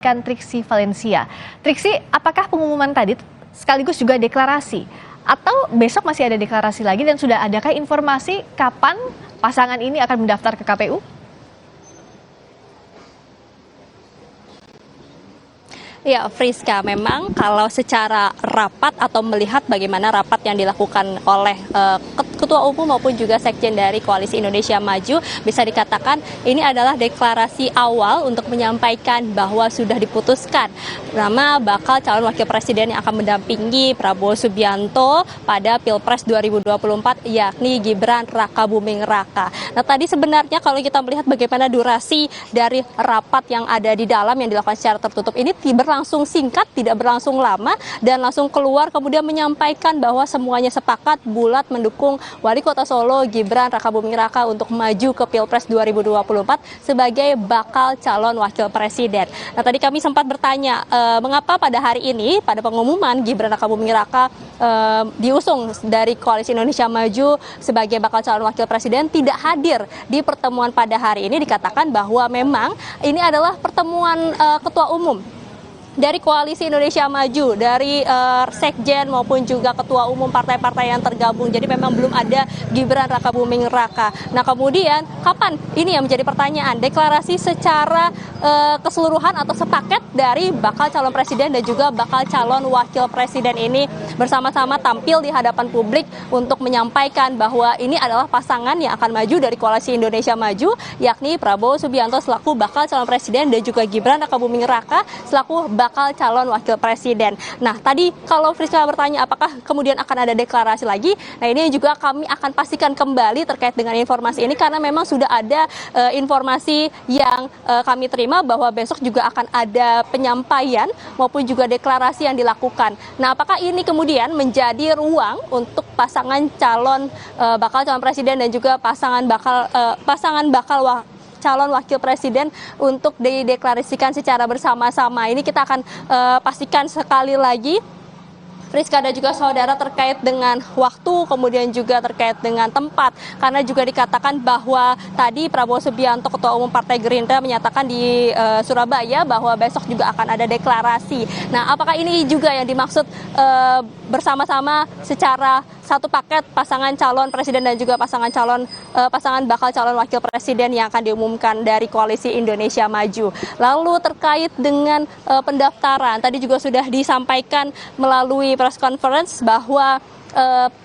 Kan Triksi Valencia. Triksi, apakah pengumuman tadi sekaligus juga deklarasi? Atau besok masih ada deklarasi lagi dan sudah adakah informasi kapan pasangan ini akan mendaftar ke KPU? Ya, Friska, memang kalau secara rapat atau melihat bagaimana rapat yang dilakukan oleh Ketua Umum maupun juga Sekjen dari Koalisi Indonesia Maju, bisa dikatakan ini adalah deklarasi awal untuk menyampaikan bahwa sudah diputuskan nama bakal calon wakil presiden yang akan mendampingi Prabowo Subianto pada Pilpres 2024, yakni Gibran Rakabuming Raka. Nah, tadi sebenarnya kalau kita melihat bagaimana durasi dari rapat yang ada di dalam yang dilakukan secara tertutup ini berlangsung singkat, tidak berlangsung lama, dan langsung keluar kemudian menyampaikan bahwa semuanya sepakat bulat mendukung Wali Kota Solo Gibran Rakabuming Raka untuk maju ke Pilpres 2024 sebagai bakal calon wakil presiden. Nah, tadi kami sempat bertanya mengapa pada hari ini pada pengumuman Gibran Rakabuming Raka diusung dari Koalisi Indonesia Maju sebagai bakal calon wakil presiden tidak hadir di pertemuan pada hari ini. Dikatakan bahwa memang ini adalah pertemuan ketua umum dari Koalisi Indonesia Maju, dari Sekjen maupun juga ketua umum partai-partai yang tergabung. Jadi memang belum ada Gibran Rakabuming Raka. Nah, kemudian kapan ini yang menjadi pertanyaan? Deklarasi secara keseluruhan atau sepaket dari bakal calon presiden dan juga bakal calon wakil presiden ini bersama-sama tampil di hadapan publik untuk menyampaikan bahwa ini adalah pasangan yang akan maju dari Koalisi Indonesia Maju, yakni Prabowo Subianto selaku bakal calon presiden dan juga Gibran Rakabuming Raka selaku bakal calon wakil presiden. Nah, tadi kalau Friska bertanya apakah kemudian akan ada deklarasi lagi, nah ini juga kami akan pastikan kembali terkait dengan informasi ini karena memang sudah ada informasi yang kami terima bahwa besok juga akan ada penyampaian maupun juga deklarasi yang dilakukan. Nah, apakah ini kemudian menjadi ruang untuk pasangan calon bakal calon presiden dan juga pasangan bakal calon wakil presiden untuk dideklarasikan secara bersama-sama. Ini kita akan pastikan sekali lagi, Friska dan juga saudara, terkait dengan waktu, kemudian juga terkait dengan tempat. Karena juga dikatakan bahwa tadi Prabowo Subianto, Ketua Umum Partai Gerindra, menyatakan di Surabaya bahwa besok juga akan ada deklarasi. Nah, apakah ini juga yang dimaksud bersama-sama secara satu paket pasangan calon presiden dan juga pasangan bakal calon wakil presiden yang akan diumumkan dari Koalisi Indonesia Maju. Lalu terkait dengan pendaftaran, tadi juga sudah disampaikan melalui press conference bahwa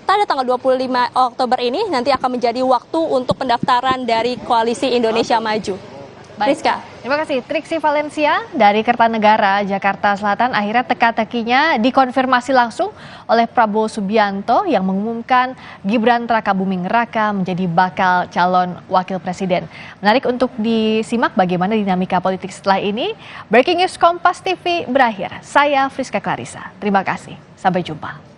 pada tanggal 25 Oktober ini nanti akan menjadi waktu untuk pendaftaran dari Koalisi Indonesia Maju. Baik. Rizka, terima kasih. Triksi Valencia dari Kertanegara, Jakarta Selatan, akhirnya teka-tekinya dikonfirmasi langsung oleh Prabowo Subianto yang mengumumkan Gibran Rakabuming Raka menjadi bakal calon wakil presiden. Menarik untuk disimak bagaimana dinamika politik setelah ini. Breaking News Kompas TV berakhir. Saya Friska Clarissa. Terima kasih. Sampai jumpa.